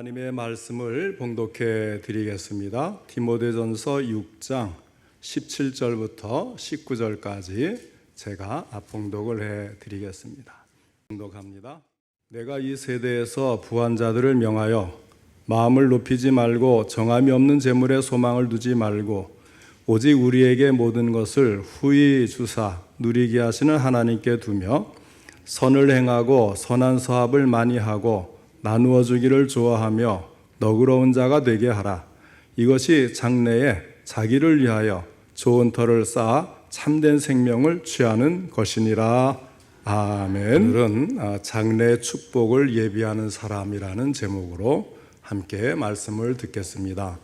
하나님의 말씀을 봉독해 드리겠습니다. 디모데전서 6장 17절부터 19절까지 제가 봉독을 해 드리겠습니다. 봉독합니다. 내가 이 세대에서 부한 자들을 명하여 마음을 높이지 말고 정함이 없는 재물에 소망을 두지 말고 오직 우리에게 모든 것을 후히 주사 누리게 하시는 하나님께 두며 선을 행하고 선한 사업을 많이 하고 나누어 주기를 좋아하며 너그러운 자가 되게 하라. 이것이 장래에 자기를 위하여 좋은 터를 쌓아 참된 생명을 취하는 것이니라. 아멘. 오늘은 장래의 축복을 예비하는 사람이라는 제목으로 함께 말씀을 듣겠습니다.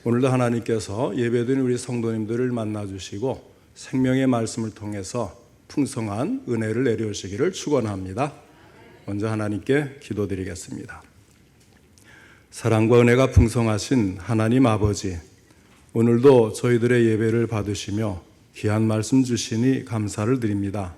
오늘도 하나님께서 예배드린 우리 성도님들을 만나주시고 생명의 말씀을 통해서 풍성한 은혜를 내려오시기를 축원합니다. 먼저 하나님께 기도드리겠습니다. 사랑과 은혜가 풍성하신 하나님 아버지, 오늘도 저희들의 예배를 받으시며 귀한 말씀 주시니 감사를 드립니다.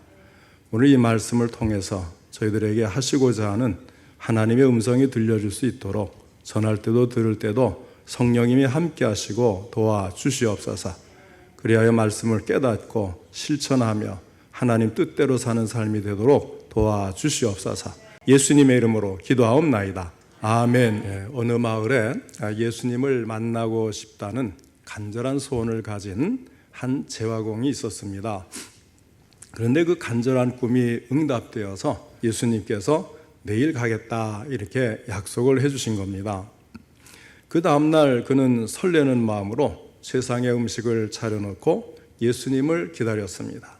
오늘 이 말씀을 통해서 저희들에게 하시고자 하는 하나님의 음성이 들려줄 수 있도록 전할 때도 들을 때도 성령님이 함께 하시고 도와주시옵소서. 그리하여 말씀을 깨닫고 실천하며 하나님 뜻대로 사는 삶이 되도록 도와주시옵소서. 예수님의 이름으로 기도하옵나이다. 아멘. 어느 마을에 예수님을 만나고 싶다는 간절한 소원을 가진 한 재화공이 있었습니다. 그런데 그 간절한 꿈이 응답되어서 예수님께서 내일 가겠다 이렇게 약속을 해주신 겁니다. 그 다음날 그는 설레는 마음으로 세상의 음식을 차려놓고 예수님을 기다렸습니다.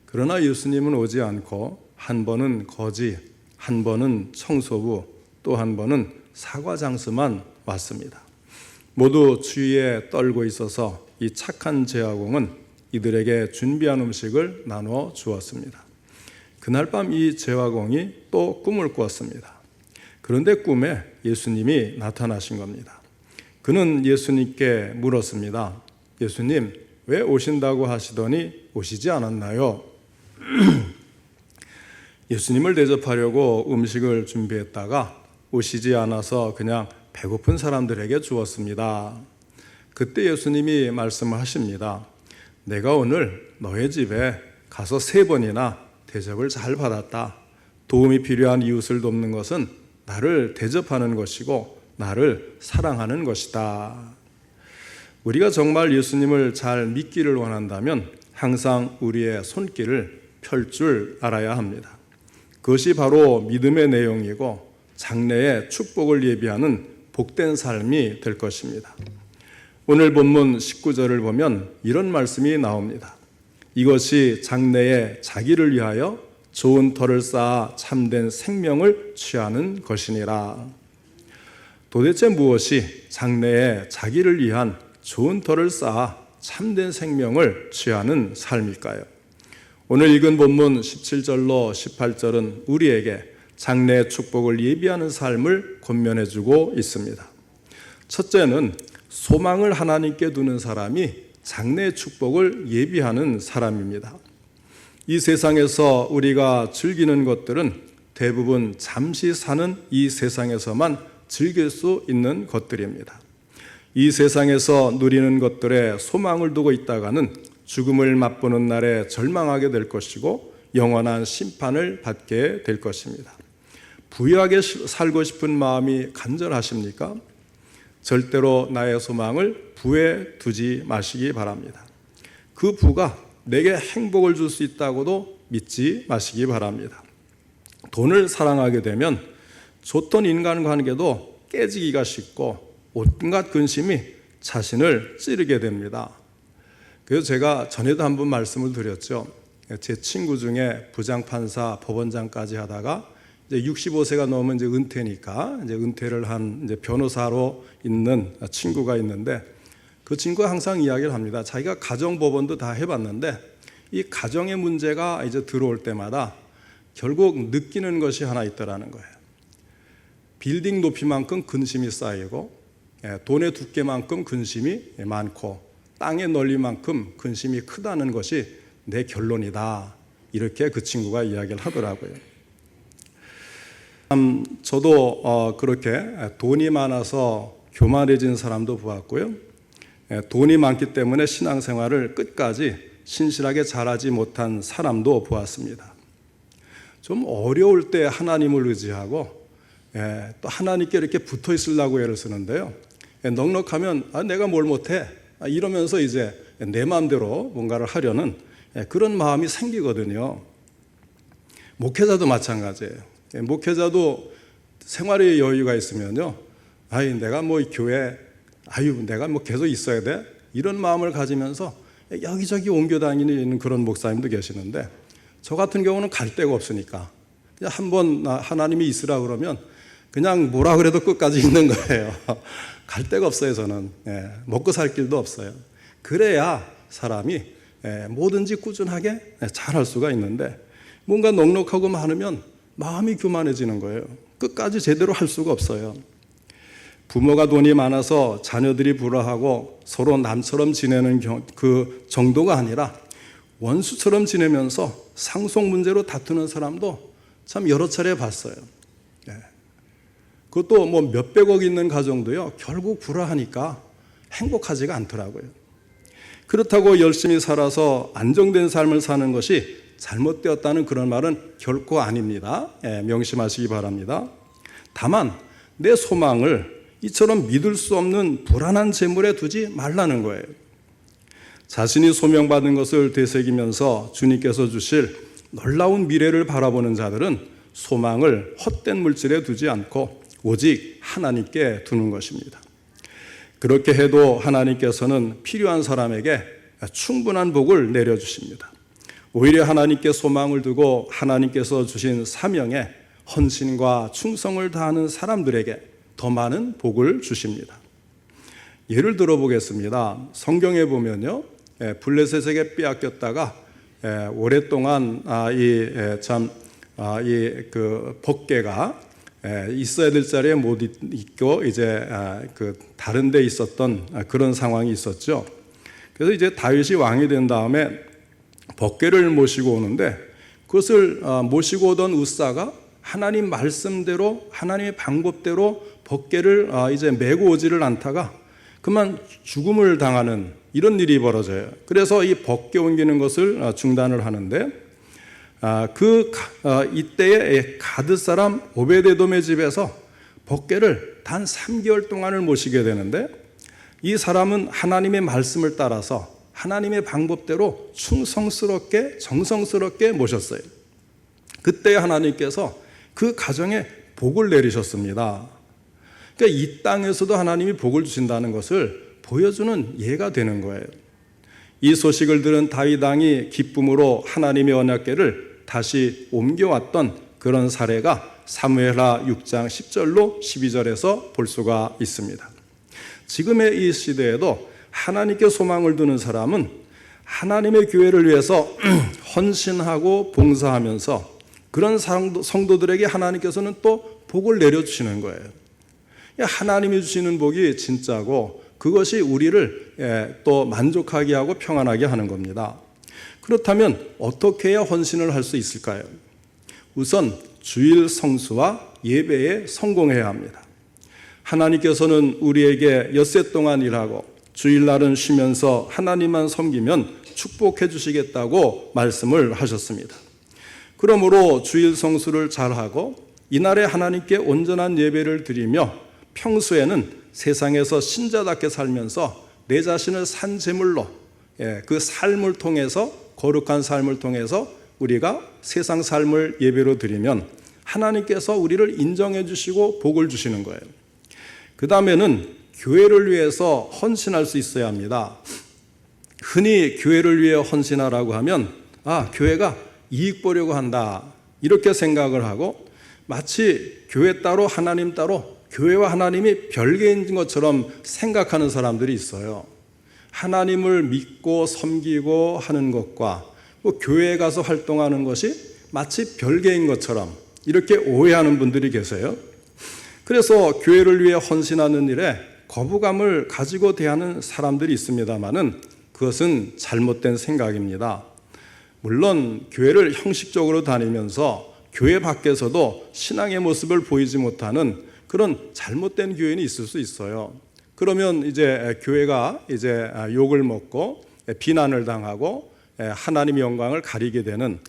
그러나 예수님은 오지 않고 한 번은 거지, 한 번은 청소부, 또 한 번은 사과장스만 왔습니다. 모두 주위에 떨고 있어서 이 착한 제화공은 이들에게 준비한 음식을 나누어 주었습니다. 그날 밤 이 제화공이 또 꿈을 꾸었습니다. 그런데 꿈에 예수님이 나타나신 겁니다. 그는 예수님께 물었습니다. 예수님, 왜 오신다고 하시더니 오시지 않았나요? 예수님을 대접하려고 음식을 준비했다가 오시지 않아서 그냥 배고픈 사람들에게 주었습니다. 그때 예수님이 말씀을 하십니다. 내가 오늘 너의 집에 가서 3번이나 대접을 잘 받았다. 도움이 필요한 이웃을 돕는 것은 나를 대접하는 것이고 나를 사랑하는 것이다. 우리가 정말 예수님을 잘 믿기를 원한다면 항상 우리의 손길을 펼 줄 알아야 합니다. 그것이 바로 믿음의 내용이고 장래의 축복을 예비하는 복된 삶이 될 것입니다. 오늘 본문 19절을 보면 이런 말씀이 나옵니다. 이것이 장래에 자기를 위하여 좋은 터를 쌓아 참된 생명을 취하는 것이니라. 도대체 무엇이 장래에 자기를 위한 좋은 터를 쌓아 참된 생명을 취하는 삶일까요? 오늘 읽은 본문 17절로 18절은 우리에게 장래의 축복을 예비하는 삶을 권면해주고 있습니다. 첫째는 소망을 하나님께 두는 사람이 장래의 축복을 예비하는 사람입니다. 이 세상에서 우리가 즐기는 것들은 대부분 잠시 사는 이 세상에서만 즐길 수 있는 것들입니다. 이 세상에서 누리는 것들에 소망을 두고 있다가는 죽음을 맛보는 날에 절망하게 될 것이고 영원한 심판을 받게 될 것입니다. 부유하게 살고 싶은 마음이 간절하십니까? 절대로 나의 소망을 부에 두지 마시기 바랍니다. 그 부가 내게 행복을 줄 수 있다고도 믿지 마시기 바랍니다. 돈을 사랑하게 되면 좋던 인간관계도 깨지기가 쉽고 온갖 근심이 자신을 찌르게 됩니다. 그래서 제가 전에도 한번 말씀을 드렸죠. 제 친구 중에 부장판사, 법원장까지 하다가 이제 65세가 넘으면 이제 은퇴니까 이제 은퇴를 한 이제 변호사로 있는 친구가 있는데 그 친구가 항상 이야기를 합니다. 자기가 가정법원도 다 해봤는데 이 가정의 문제가 이제 들어올 때마다 결국 느끼는 것이 하나 있더라는 거예요. 빌딩 높이만큼 근심이 쌓이고 돈의 두께만큼 근심이 많고 땅의 넓이만큼 근심이 크다는 것이 내 결론이다. 이렇게 그 친구가 이야기를 하더라고요. 저도 그렇게 돈이 많아서 교만해진 사람도 보았고요. 돈이 많기 때문에 신앙생활을 끝까지 신실하게 잘하지 못한 사람도 보았습니다. 좀 어려울 때 하나님을 의지하고 또 하나님께 이렇게 붙어 있으려고 애를 쓰는데요. 넉넉하면 내가 뭘 못해 이러면서 이제 내 마음대로 뭔가를 하려는 그런 마음이 생기거든요. 목회자도 마찬가지예요. 목회자도 생활의 여유가 있으면요, 내가 뭐 교회, 내가 뭐 계속 있어야 돼 이런 마음을 가지면서 여기저기 옮겨 다니는 그런 목사님도 계시는데, 저 같은 경우는 갈 데가 없으니까 한번 하나님이 있으라 그러면 그냥 뭐라 그래도 끝까지 있는 거예요. 갈 데가 없어요. 저는 먹고 살 길도 없어요. 그래야 사람이 뭐든지 꾸준하게 잘할 수가 있는데, 뭔가 넉넉하고 많으면 마음이 교만해지는 거예요. 끝까지 제대로 할 수가 없어요. 부모가 돈이 많아서 자녀들이 불화하고 서로 남처럼 지내는 그 정도가 아니라 원수처럼 지내면서 상속 문제로 다투는 사람도 참 여러 차례 봤어요. 그것도 뭐 몇백억 있는 가정도요, 결국 불화하니까 행복하지가 않더라고요. 그렇다고 열심히 살아서 안정된 삶을 사는 것이 잘못되었다는 그런 말은 결코 아닙니다. 명심하시기 바랍니다. 다만 내 소망을 이처럼 믿을 수 없는 불안한 재물에 두지 말라는 거예요. 자신이 소명받은 것을 되새기면서 주님께서 주실 놀라운 미래를 바라보는 자들은 소망을 헛된 물질에 두지 않고 오직 하나님께 두는 것입니다. 그렇게 해도 하나님께서는 필요한 사람에게 충분한 복을 내려주십니다. 오히려 하나님께 소망을 두고 하나님께서 주신 사명에 헌신과 충성을 다하는 사람들에게 더 많은 복을 주십니다. 예를 들어 보겠습니다. 성경에 보면요, 블레셋에게 빼앗겼다가 오랫동안 그 법궤가 있어야 될 자리에 못 있고 이제 그 다른 데 있었던 그런 상황이 있었죠. 그래서 이제 다윗이 왕이 된 다음에 법궤를 모시고 오는데, 그것을 모시고 오던 웃사가 하나님 말씀대로 하나님의 방법대로 법궤를 이제 메고 오지를 않다가 그만 죽음을 당하는 이런 일이 벌어져요. 그래서 이 법궤 옮기는 것을 중단을 하는데, 이때에 가드 사람 오베데돔의 집에서 법궤를 단 3개월 동안을 모시게 되는데, 이 사람은 하나님의 말씀을 따라서 하나님의 방법대로 충성스럽게 정성스럽게 모셨어요. 그때 하나님께서 그 가정에 복을 내리셨습니다. 그러니까 이 땅에서도 하나님이 복을 주신다는 것을 보여주는 예가 되는 거예요. 이 소식을 들은 다윗 왕이 기쁨으로 하나님의 언약궤를 다시 옮겨왔던 그런 사례가 사무엘하 6장 10절로 12절에서 볼 수가 있습니다. 지금의 이 시대에도 하나님께 소망을 두는 사람은 하나님의 교회를 위해서 헌신하고 봉사하면서 그런 성도들에게 하나님께서는 또 복을 내려주시는 거예요. 하나님이 주시는 복이 진짜고 그것이 우리를 또 만족하게 하고 평안하게 하는 겁니다. 그렇다면 어떻게 해야 헌신을 할 수 있을까요? 우선 주일 성수와 예배에 성공해야 합니다. 하나님께서는 우리에게 엿새 동안 일하고 주일날은 쉬면서 하나님만 섬기면 축복해 주시겠다고 말씀을 하셨습니다. 그러므로 주일 성수를 잘하고 이날에 하나님께 온전한 예배를 드리며 평소에는 세상에서 신자답게 살면서 내 자신을 산 제물로 그 삶을 통해서 거룩한 삶을 통해서 우리가 세상 삶을 예배로 드리면 하나님께서 우리를 인정해 주시고 복을 주시는 거예요. 그 다음에는 교회를 위해서 헌신할 수 있어야 합니다. 흔히 교회를 위해 헌신하라고 하면 교회가 이익 보려고 한다 이렇게 생각을 하고, 마치 교회 따로 하나님 따로 교회와 하나님이 별개인 것처럼 생각하는 사람들이 있어요. 하나님을 믿고 섬기고 하는 것과 교회에 가서 활동하는 것이 마치 별개인 것처럼 이렇게 오해하는 분들이 계세요. 그래서 교회를 위해 헌신하는 일에 거부감을 가지고 대하는 사람들이 있습니다만은 그것은 잘못된 생각입니다. 물론 교회를 형식적으로 다니면서 교회 밖에서도 신앙의 모습을 보이지 못하는 그런 잘못된 교인이 있을 수 있어요. 그러면 이제 교회가 이제 욕을 먹고 비난을 당하고 하나님의 영광을 가리게 되는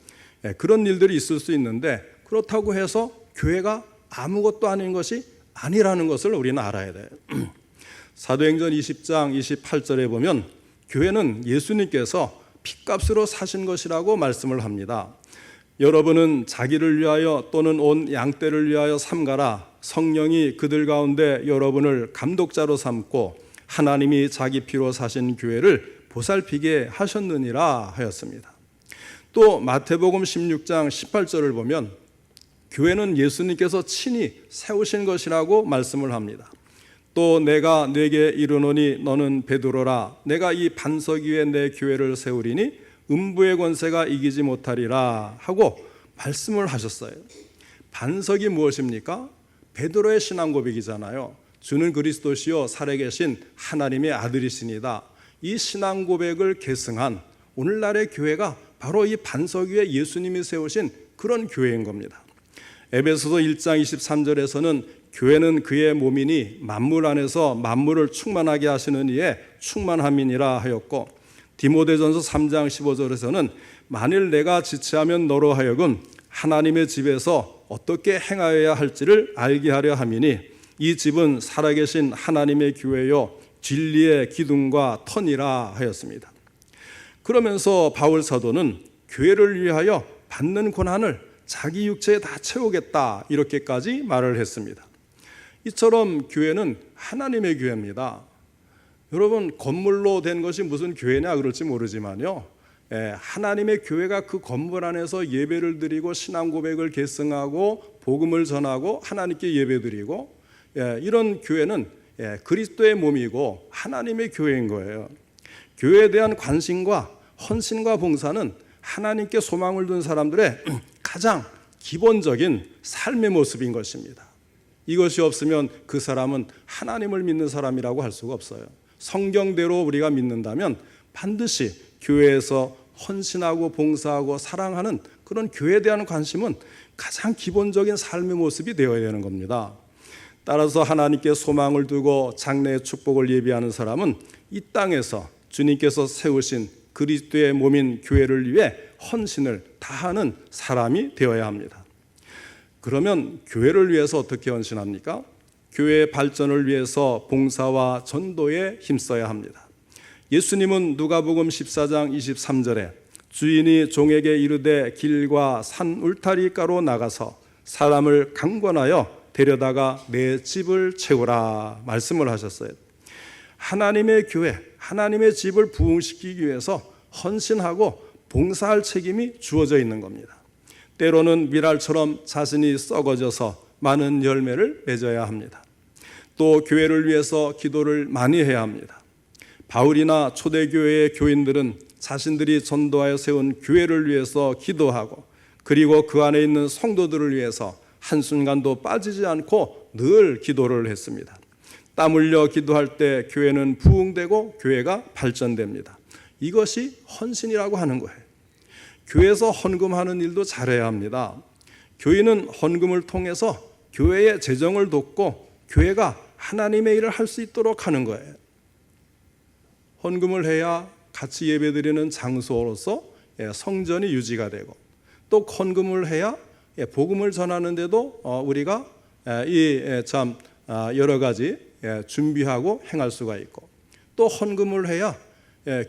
그런 일들이 있을 수 있는데, 그렇다고 해서 교회가 아무것도 아닌 것이 아니라는 것을 우리는 알아야 돼요. 사도행전 20장 28절에 보면 교회는 예수님께서 핏값으로 사신 것이라고 말씀을 합니다. 여러분은 자기를 위하여 또는 온 양떼를 위하여 삼가라. 성령이 그들 가운데 여러분을 감독자로 삼고 하나님이 자기 피로 사신 교회를 보살피게 하셨느니라 하였습니다. 또 마태복음 16장 18절을 보면 교회는 예수님께서 친히 세우신 것이라고 말씀을 합니다. 또 내가 네게 이르노니 너는 베드로라. 내가 이 반석 위에 내 교회를 세우리니 음부의 권세가 이기지 못하리라 하고 말씀을 하셨어요. 반석이 무엇입니까? 베드로의 신앙 고백이잖아요. 주는 그리스도시요 살아계신 하나님의 아들이시니다. 이 신앙 고백을 계승한 오늘날의 교회가 바로 이 반석 위에 예수님이 세우신 그런 교회인 겁니다. 에베소서 1장 23절에서는 교회는 그의 몸이니 만물 안에서 만물을 충만하게 하시는 이의 충만함이니라 하였고, 디모데전서 3장 15절에서는 만일 내가 지체하면 너로 하여금 하나님의 집에서 어떻게 행하여야 할지를 알게 하려 함이니 이 집은 살아계신 하나님의 교회요 진리의 기둥과 터니라 하였습니다. 그러면서 바울 사도는 교회를 위하여 받는 고난을 자기 육체에 다 채우겠다 이렇게까지 말을 했습니다. 이처럼 교회는 하나님의 교회입니다. 여러분, 건물로 된 것이 무슨 교회냐 그럴지 모르지만요, 하나님의 교회가 그 건물 안에서 예배를 드리고 신앙 고백을 계승하고 복음을 전하고 하나님께 예배드리고, 이런 교회는 그리스도의 몸이고 하나님의 교회인 거예요. 교회에 대한 관심과 헌신과 봉사는 하나님께 소망을 둔 사람들의 가장 기본적인 삶의 모습인 것입니다. 이것이 없으면 그 사람은 하나님을 믿는 사람이라고 할 수가 없어요. 성경대로 우리가 믿는다면 반드시 교회에서 헌신하고 봉사하고 사랑하는 그런 교회에 대한 관심은 가장 기본적인 삶의 모습이 되어야 되는 겁니다. 따라서 하나님께 소망을 두고 장래의 축복을 예비하는 사람은 이 땅에서 주님께서 세우신 그리스도의 몸인 교회를 위해 헌신을 다하는 사람이 되어야 합니다. 그러면 교회를 위해서 어떻게 헌신합니까? 교회의 발전을 위해서 봉사와 전도에 힘써야 합니다. 예수님은 누가복음 14장 23절에 주인이 종에게 이르되 길과 산 울타리가로 나가서 사람을 강권하여 데려다가 내 집을 채우라 말씀을 하셨어요. 하나님의 교회, 하나님의 집을 부흥시키기 위해서 헌신하고 봉사할 책임이 주어져 있는 겁니다. 때로는 미랄처럼 자신이 썩어져서 많은 열매를 맺어야 합니다. 또 교회를 위해서 기도를 많이 해야 합니다. 바울이나 초대교회의 교인들은 자신들이 전도하여 세운 교회를 위해서 기도하고, 그리고 그 안에 있는 성도들을 위해서 한순간도 빠지지 않고 늘 기도를 했습니다. 땀 흘려 기도할 때 교회는 부흥되고 교회가 발전됩니다. 이것이 헌신이라고 하는 거예요. 교회에서 헌금하는 일도 잘해야 합니다. 교인은 헌금을 통해서 교회의 재정을 돕고 교회가 하나님의 일을 할 수 있도록 하는 거예요. 헌금을 해야 같이 예배드리는 장소로서 성전이 유지가 되고, 또 헌금을 해야 복음을 전하는 데도 우리가 참 여러 가지 준비하고 행할 수가 있고, 또 헌금을 해야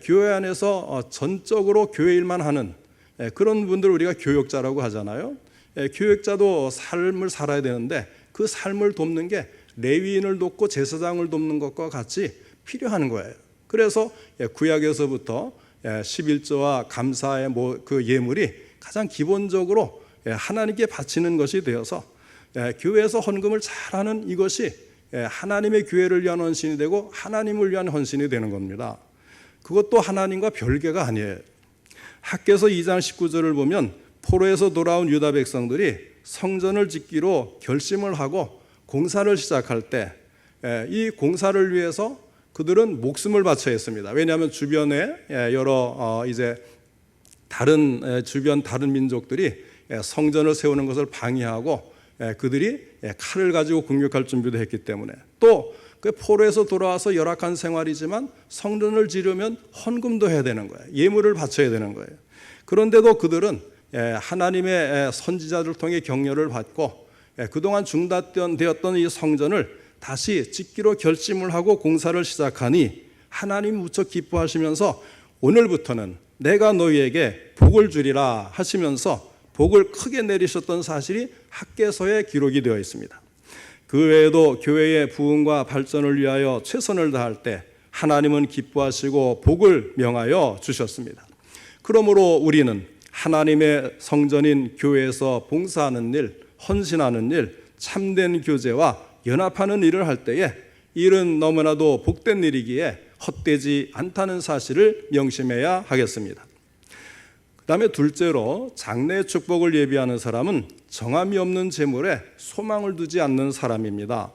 교회 안에서 전적으로 교회 일만 하는 그런 분들 우리가 교역자라고 하잖아요. 교역자도 삶을 살아야 되는데 그 삶을 돕는 게 레위인을 돕고 제사장을 돕는 것과 같이 필요한 거예요. 그래서 구약에서부터 11조와 감사의 그 예물이 가장 기본적으로 하나님께 바치는 것이 되어서 교회에서 헌금을 잘하는 이것이 하나님의 교회를 위한 헌신이 되고 하나님을 위한 헌신이 되는 겁니다. 그것도 하나님과 별개가 아니에요. 학개서 2장 19절을 보면 포로에서 돌아온 유다 백성들이 성전을 짓기로 결심을 하고 공사를 시작할 때 이 공사를 위해서 그들은 목숨을 바쳐야 했습니다. 왜냐하면 주변에 여러 이제 주변 다른 민족들이 성전을 세우는 것을 방해하고 그들이 칼을 가지고 공격할 준비도 했기 때문에, 또 그 포로에서 돌아와서 열악한 생활이지만 성전을 지르면 헌금도 해야 되는 거예요. 예물을 바쳐야 되는 거예요. 그런데도 그들은 하나님의 선지자들 통해 격려를 받고 그동안 중단되었던 이 성전을 다시 짓기로 결심을 하고 공사를 시작하니 하나님 무척 기뻐하시면서 오늘부터는 내가 너희에게 복을 주리라 하시면서 복을 크게 내리셨던 사실이 학개서에 기록이 되어 있습니다. 그 외에도 교회의 부흥과 발전을 위하여 최선을 다할 때 하나님은 기뻐하시고 복을 명하여 주셨습니다. 그러므로 우리는 하나님의 성전인 교회에서 봉사하는 일, 헌신하는 일, 참된 교제와 연합하는 일을 할 때에 일은 너무나도 복된 일이기에 헛되지 않다는 사실을 명심해야 하겠습니다. 그 다음에 둘째로, 장래의 축복을 예비하는 사람은 정함이 없는 재물에 소망을 두지 않는 사람입니다.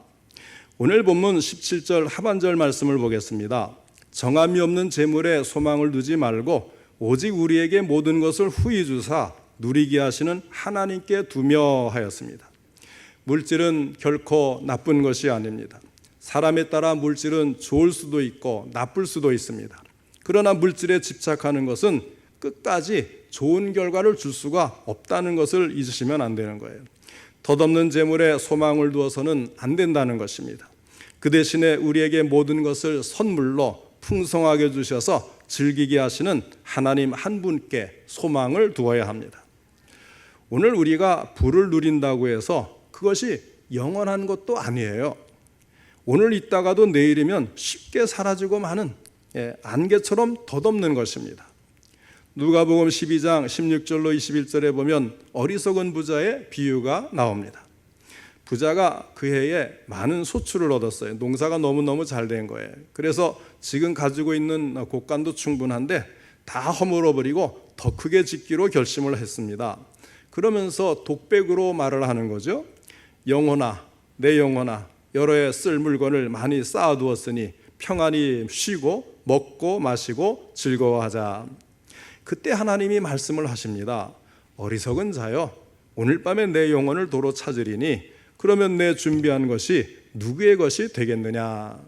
오늘 본문 17절 하반절 말씀을 보겠습니다. 정함이 없는 재물에 소망을 두지 말고 오직 우리에게 모든 것을 후히 주사 누리게 하시는 하나님께 두며 하였습니다. 물질은 결코 나쁜 것이 아닙니다. 사람에 따라 물질은 좋을 수도 있고 나쁠 수도 있습니다. 그러나 물질에 집착하는 것은 끝까지 좋은 결과를 줄 수가 없다는 것을 잊으시면 안 되는 거예요. 덧없는 재물에 소망을 두어서는 안 된다는 것입니다. 그 대신에 우리에게 모든 것을 선물로 풍성하게 주셔서 즐기게 하시는 하나님 한 분께 소망을 두어야 합니다. 오늘 우리가 부를 누린다고 해서 그것이 영원한 것도 아니에요. 오늘 있다가도 내일이면 쉽게 사라지고 마는 안개처럼 덧없는 것입니다. 누가복음 12장 16절로 21절에 보면 어리석은 부자의 비유가 나옵니다. 부자가 그 해에 많은 소출을 얻었어요. 농사가 너무너무 잘 된 거예요. 그래서 지금 가지고 있는 곡간도 충분한데 다 허물어버리고 더 크게 짓기로 결심을 했습니다. 그러면서 독백으로 말을 하는 거죠. 영혼아, 내 영혼아, 여러 해 쓸 물건을 많이 쌓아두었으니 평안히 쉬고 먹고 마시고 즐거워하자. 그때 하나님이 말씀을 하십니다. 어리석은 자여, 오늘 밤에 내 영혼을 도로 찾으리니 그러면 내 준비한 것이 누구의 것이 되겠느냐.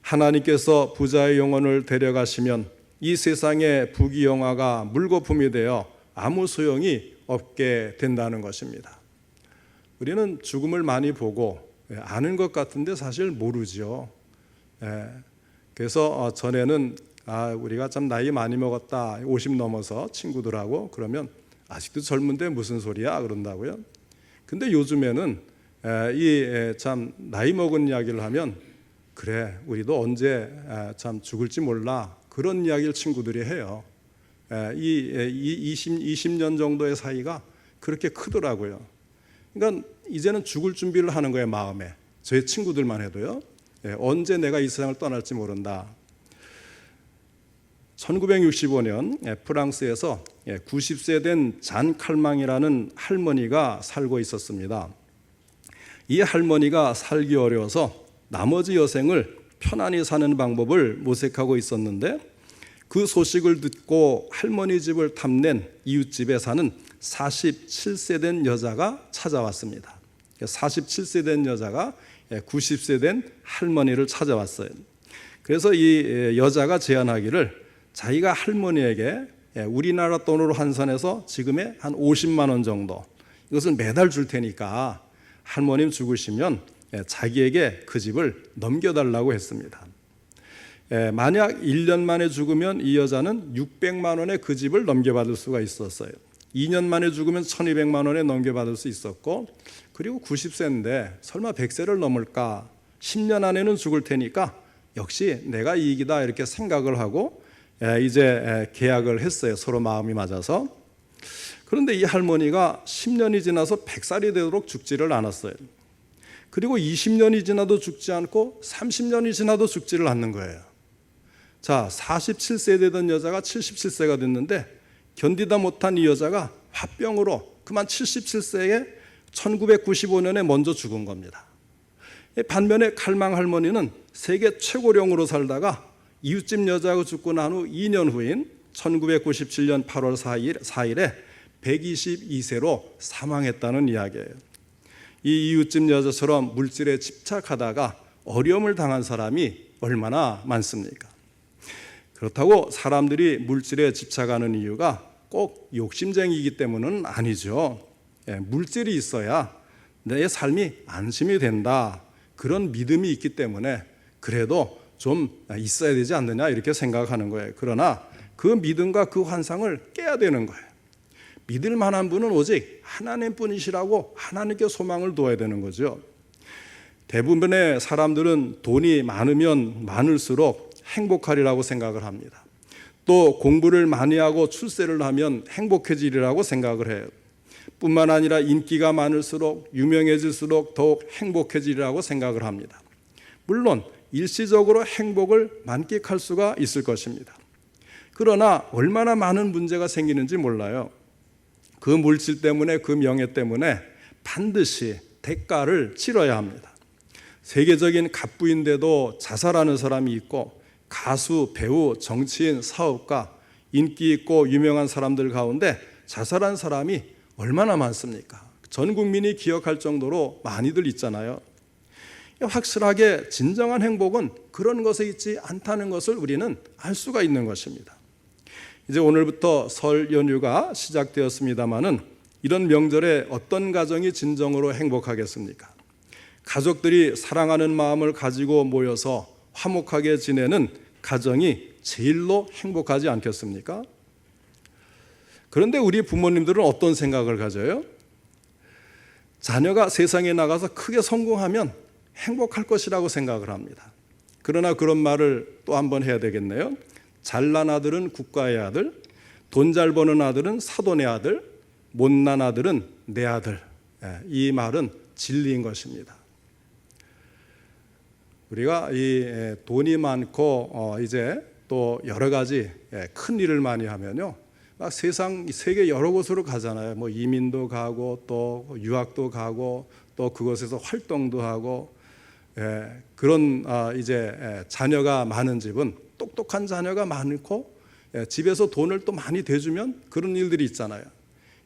하나님께서 부자의 영혼을 데려가시면 이 세상의 부귀영화가 물거품이 되어 아무 소용이 없게 된다는 것입니다. 우리는 죽음을 많이 보고 아는 것 같은데 사실 모르죠. 그래서 전에는 우리가 참 나이 많이 먹었다, 50 넘어서 친구들하고 그러면 아직도 젊은데 무슨 소리야 그런다고요. 근데 요즘에는 참 나이 먹은 이야기를 하면 그래 우리도 언제 참 죽을지 몰라 그런 이야기를 친구들이 해요. 20년 정도의 사이가 그렇게 크더라고요. 그러니까 이제는 죽을 준비를 하는 거예요. 마음에. 저희 친구들만 해도요. 언제 내가 이 세상을 떠날지 모른다. 1965년 프랑스에서 90세 된 잔 칼망이라는 할머니가 살고 있었습니다. 이 할머니가 살기 어려워서 나머지 여생을 편안히 사는 방법을 모색하고 있었는데 그 소식을 듣고 할머니 집을 탐낸 이웃집에 사는 47세 된 여자가 찾아왔습니다. 47세 된 여자가 90세 된 할머니를 찾아왔어요. 그래서 이 여자가 제안하기를 자기가 할머니에게 우리나라 돈으로 환산해서 지금의 한 50만 원 정도 이것을 매달 줄 테니까 할머님 죽으시면 자기에게 그 집을 넘겨달라고 했습니다. 만약 1년 만에 죽으면 이 여자는 600만 원에 그 집을 넘겨받을 수가 있었어요. 2년 만에 죽으면 1200만 원에 넘겨받을 수 있었고, 그리고 90세인데 설마 100세를 넘을까, 10년 안에는 죽을 테니까 역시 내가 이익이다 이렇게 생각을 하고 이제 계약을 했어요. 서로 마음이 맞아서. 그런데 이 할머니가 10년이 지나서 100살이 되도록 죽지를 않았어요. 그리고 20년이 지나도 죽지 않고 30년이 지나도 죽지를 않는 거예요. 자, 47세 되던 여자가 77세가 됐는데 견디다 못한 이 여자가 화병으로 그만 77세에 1995년에 먼저 죽은 겁니다. 반면에 칼망 할머니는 세계 최고령으로 살다가 이웃집 여자하고 죽고 난 후 2년 후인 1997년 8월 4일에 122세로 사망했다는 이야기예요. 이 이웃집 여자처럼 물질에 집착하다가 어려움을 당한 사람이 얼마나 많습니까? 그렇다고 사람들이 물질에 집착하는 이유가 꼭 욕심쟁이이기 때문은 아니죠. 물질이 있어야 내 삶이 안심이 된다, 그런 믿음이 있기 때문에 그래도 좀 있어야 되지 않느냐 이렇게 생각하는 거예요. 그러나 그 믿음과 그 환상을 깨야 되는 거예요. 믿을 만한 분은 오직 하나님뿐이시라고 하나님께 소망을 둬야 되는 거죠. 대부분의 사람들은 돈이 많으면 많을수록 행복하리라고 생각을 합니다. 또 공부를 많이 하고 출세를 하면 행복해지리라고 생각을 해요. 뿐만 아니라 인기가 많을수록 유명해질수록 더욱 행복해지리라고 생각을 합니다. 물론 일시적으로 행복을 만끽할 수가 있을 것입니다. 그러나 얼마나 많은 문제가 생기는지 몰라요. 그 물질 때문에, 그 명예 때문에 반드시 대가를 치러야 합니다. 세계적인 갑부인데도 자살하는 사람이 있고, 가수, 배우, 정치인, 사업가, 인기 있고 유명한 사람들 가운데 자살한 사람이 얼마나 많습니까? 전 국민이 기억할 정도로 많이들 있잖아요. 확실하게 진정한 행복은 그런 것에 있지 않다는 것을 우리는 알 수가 있는 것입니다. 이제 오늘부터 설 연휴가 시작되었습니다마는 이런 명절에 어떤 가정이 진정으로 행복하겠습니까? 가족들이 사랑하는 마음을 가지고 모여서 화목하게 지내는 가정이 제일로 행복하지 않겠습니까? 그런데 우리 부모님들은 어떤 생각을 가져요? 자녀가 세상에 나가서 크게 성공하면 행복할 것이라고 생각을 합니다. 그러나 그런 말을 또 한번 해야 되겠네요. 잘난 아들은 국가의 아들, 돈 잘 버는 아들은 사돈의 아들, 못난 아들은 내 아들. 이 말은 진리인 것입니다. 우리가 이 돈이 많고 이제 또 여러 가지 큰 일을 많이 하면요, 막 세계 여러 곳으로 가잖아요. 뭐 이민도 가고 또 유학도 가고 또 그곳에서 활동도 하고, 그런 이제 자녀가 많은 집은, 똑똑한 자녀가 많고 집에서 돈을 또 많이 대주면 그런 일들이 있잖아요.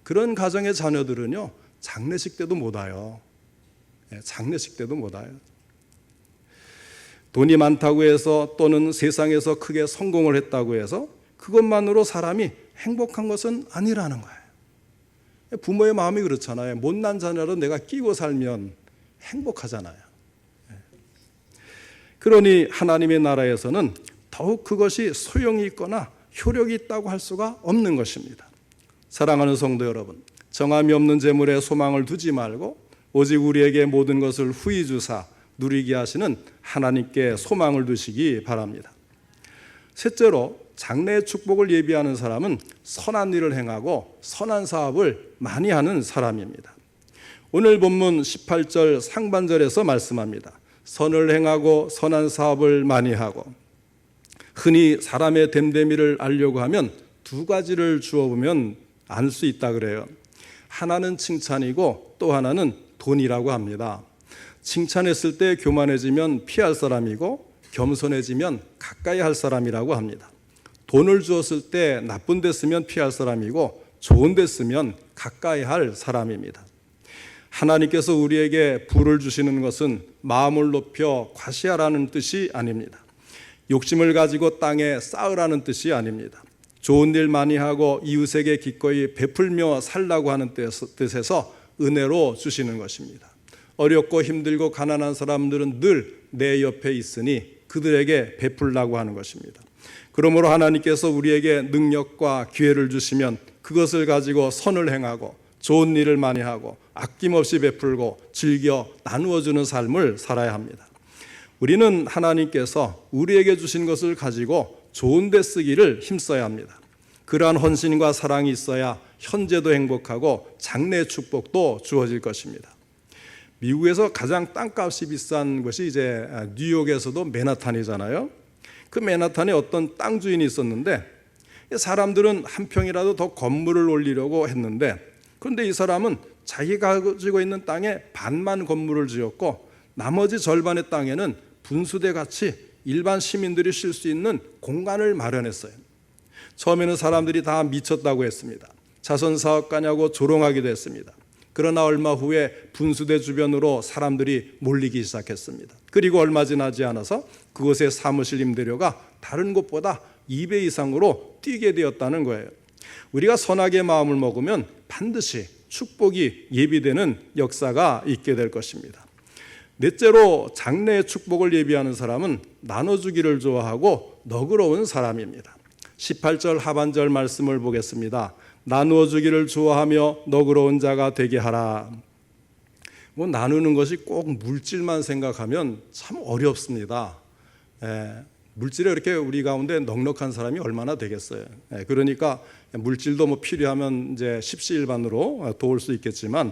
그런 가정의 자녀들은요, 장례식 때도 못 와요. 장례식 때도 못 와요. 돈이 많다고 해서, 또는 세상에서 크게 성공을 했다고 해서 그것만으로 사람이 행복한 것은 아니라는 거예요. 부모의 마음이 그렇잖아요. 못난 자녀로 내가 끼고 살면 행복하잖아요. 그러니 하나님의 나라에서는 더욱 그것이 소용이 있거나 효력이 있다고 할 수가 없는 것입니다. 사랑하는 성도 여러분, 정함이 없는 재물에 소망을 두지 말고 오직 우리에게 모든 것을 후히 주사 누리게 하시는 하나님께 소망을 두시기 바랍니다. 셋째로, 장래의 축복을 예비하는 사람은 선한 일을 행하고 선한 사업을 많이 하는 사람입니다. 오늘 본문 18절 상반절에서 말씀합니다. 선을 행하고 선한 사업을 많이 하고. 흔히 사람의 됨됨이를 알려고 하면 두 가지를 주어보면 알 수 있다 그래요. 하나는 칭찬이고 또 하나는 돈이라고 합니다. 칭찬했을 때 교만해지면 피할 사람이고, 겸손해지면 가까이 할 사람이라고 합니다. 돈을 주었을 때 나쁜 데 쓰면 피할 사람이고, 좋은 데 쓰면 가까이 할 사람입니다. 하나님께서 우리에게 부를 주시는 것은 마음을 높여 과시하라는 뜻이 아닙니다. 욕심을 가지고 땅에 쌓으라는 뜻이 아닙니다. 좋은 일 많이 하고 이웃에게 기꺼이 베풀며 살라고 하는 뜻에서 은혜로 주시는 것입니다. 어렵고 힘들고 가난한 사람들은 늘 내 옆에 있으니 그들에게 베풀라고 하는 것입니다. 그러므로 하나님께서 우리에게 능력과 기회를 주시면 그것을 가지고 선을 행하고 좋은 일을 많이 하고 아낌없이 베풀고 즐겨 나누어주는 삶을 살아야 합니다. 우리는 하나님께서 우리에게 주신 것을 가지고 좋은 데 쓰기를 힘써야 합니다. 그러한 헌신과 사랑이 있어야 현재도 행복하고 장래의 축복도 주어질 것입니다. 미국에서 가장 땅값이 비싼 것이 이제 뉴욕에서도 맨하탄이잖아요. 그 맨하탄에 어떤 땅 주인이 있었는데, 사람들은 한 평이라도 더 건물을 올리려고 했는데, 그런데 이 사람은 자기가 가지고 있는 땅에 반만 건물을 지었고 나머지 절반의 땅에는 분수대 같이 일반 시민들이 쉴 수 있는 공간을 마련했어요. 처음에는 사람들이 다 미쳤다고 했습니다. 자선사업가냐고 조롱하기도 했습니다. 그러나 얼마 후에 분수대 주변으로 사람들이 몰리기 시작했습니다. 그리고 얼마 지나지 않아서 그곳에 사무실 임대료가 다른 곳보다 2배 이상으로 뛰게 되었다는 거예요. 우리가 선하게 마음을 먹으면 반드시 축복이 예비되는 역사가 있게 될 것입니다. 넷째로 장래의 축복을 예비하는 사람은 나눠주기를 좋아하고 너그러운 사람입니다. 18절 하반절 말씀을 보겠습니다. 나누어 주기를 좋아하며 너그러운 자가 되게 하라. 나누는 것이 꼭 물질만 생각하면 참 어렵습니다. 물질에 이렇게 우리 가운데 넉넉한 사람이 얼마나 되겠어요. 그러니까 물질도 필요하면 이제 십시일반으로 도울 수 있겠지만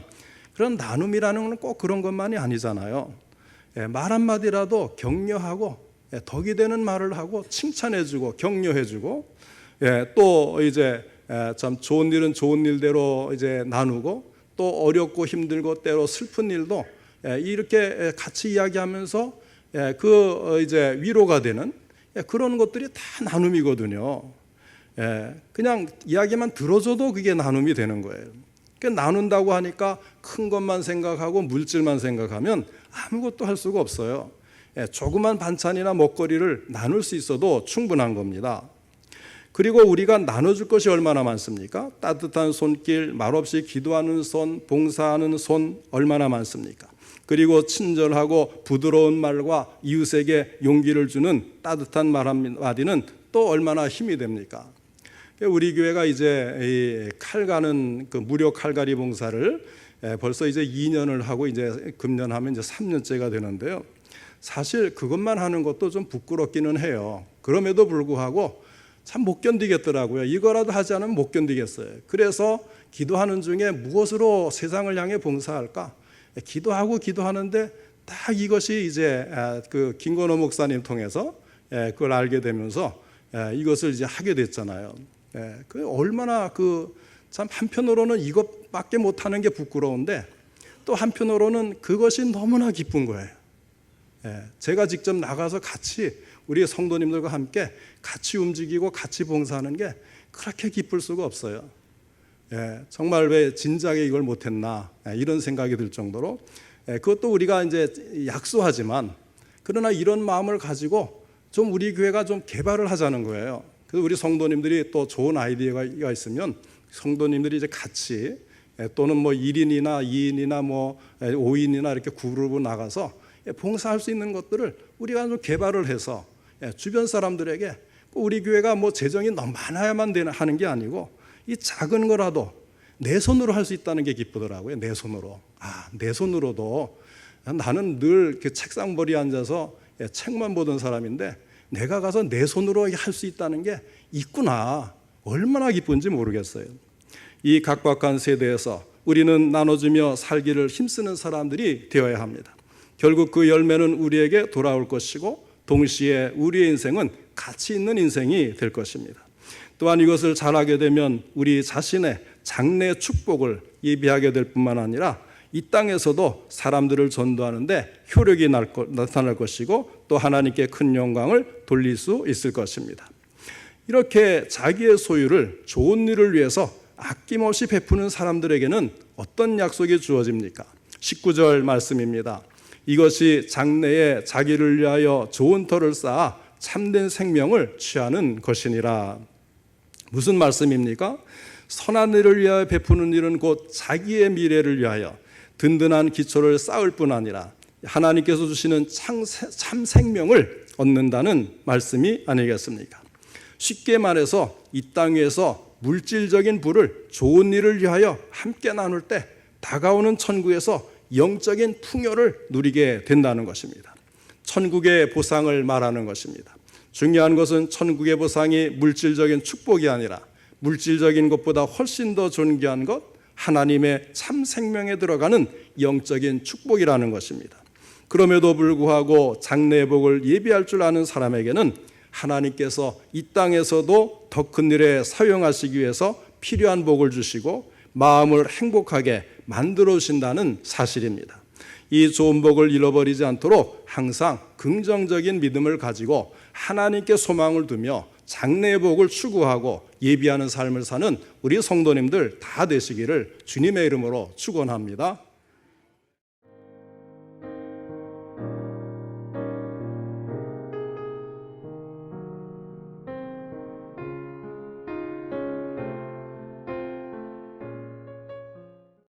그런 나눔이라는 건 꼭 그런 것만이 아니잖아요. 말 한마디라도 격려하고 덕이 되는 말을 하고 칭찬해주고 격려해주고 또 이제 참 좋은 일은 좋은 일대로 이제 나누고 또 어렵고 힘들고 때로 슬픈 일도 이렇게 같이 이야기하면서 그 이제 위로가 되는 그런 것들이 다 나눔이거든요. 그냥 이야기만 들어줘도 그게 나눔이 되는 거예요. 나눈다고 하니까 큰 것만 생각하고 물질만 생각하면 아무것도 할 수가 없어요. 조그만 반찬이나 먹거리를 나눌 수 있어도 충분한 겁니다. 그리고 우리가 나눠줄 것이 얼마나 많습니까? 따뜻한 손길, 말없이 기도하는 손, 봉사하는 손 얼마나 많습니까? 그리고 친절하고 부드러운 말과 이웃에게 용기를 주는 따뜻한 말 한마디는 또 얼마나 힘이 됩니까? 우리 교회가 이제 칼 가는 그 무료 칼갈이 봉사를 벌써 이제 2년을 하고 이제 금년하면 이제 3년째가 되는데요. 사실 그것만 하는 것도 좀 부끄럽기는 해요. 그럼에도 불구하고 참 못 견디겠더라고요. 이거라도 하지 않으면 못 견디겠어요. 그래서 기도하는 중에 무엇으로 세상을 향해 봉사할까? 기도하는데 딱 이것이 이제 그 김건호 목사님 통해서 그걸 알게 되면서 이것을 이제 하게 됐잖아요. 그 얼마나 참 한편으로는 이것밖에 못하는 게 부끄러운데 또 한편으로는 그것이 너무나 기쁜 거예요. 제가 직접 나가서 같이 우리 성도님들과 함께 같이 움직이고 같이 봉사하는 게 그렇게 기쁠 수가 없어요. 정말 왜 진작에 이걸 못했나 이런 생각이 들 정도로 그것도 우리가 이제 약소하지만 그러나 이런 마음을 가지고 좀 우리 교회가 좀 개발을 하자는 거예요. 그래서 우리 성도님들이 또 좋은 아이디어가 있으면 성도님들이 이제 같이 또는 1인이나 2인이나 5인이나 이렇게 그룹으로 나가서 봉사할 수 있는 것들을 우리가 좀 개발을 해서 주변 사람들에게 우리 교회가 재정이 너무 많아야만 하는 게 아니고 이 작은 거라도 내 손으로 할 수 있다는 게 기쁘더라고요. 내 손으로. 내 손으로도 나는 늘 책상벌이에 앉아서 책만 보던 사람인데 내가 가서 내 손으로 할 수 있다는 게 있구나. 얼마나 기쁜지 모르겠어요. 이 각박한 세대에서 우리는 나눠주며 살기를 힘쓰는 사람들이 되어야 합니다. 결국 그 열매는 우리에게 돌아올 것이고 동시에 우리의 인생은 가치 있는 인생이 될 것입니다. 또한 이것을 잘하게 되면 우리 자신의 장래 축복을 예비하게 될 뿐만 아니라 이 땅에서도 사람들을 전도하는데 효력이 나타날 것이고 또 하나님께 큰 영광을 돌릴 수 있을 것입니다. 이렇게 자기의 소유를 좋은 일을 위해서 아낌없이 베푸는 사람들에게는 어떤 약속이 주어집니까? 19절 말씀입니다. 이것이 장래에 자기를 위하여 좋은 터를 쌓아 참된 생명을 취하는 것이니라. 무슨 말씀입니까? 선한 일을 위하여 베푸는 일은 곧 자기의 미래를 위하여 든든한 기초를 쌓을 뿐 아니라 하나님께서 주시는 참 생명을 얻는다는 말씀이 아니겠습니까? 쉽게 말해서 이 땅 위에서 물질적인 부를 좋은 일을 위하여 함께 나눌 때 다가오는 천국에서 영적인 풍요를 누리게 된다는 것입니다. 천국의 보상을 말하는 것입니다. 중요한 것은 천국의 보상이 물질적인 축복이 아니라 물질적인 것보다 훨씬 더 존귀한 것, 하나님의 참 생명에 들어가는 영적인 축복이라는 것입니다. 그럼에도 불구하고 장래의 복을 예비할 줄 아는 사람에게는 하나님께서 이 땅에서도 더 큰 일에 사용하시기 위해서 필요한 복을 주시고 마음을 행복하게 만들어 주신다는 사실입니다. 이 좋은 복을 잃어버리지 않도록 항상 긍정적인 믿음을 가지고 하나님께 소망을 두며 장래의 복을 추구하고 예비하는 삶을 사는 우리 성도님들 다 되시기를 주님의 이름으로 축원합니다.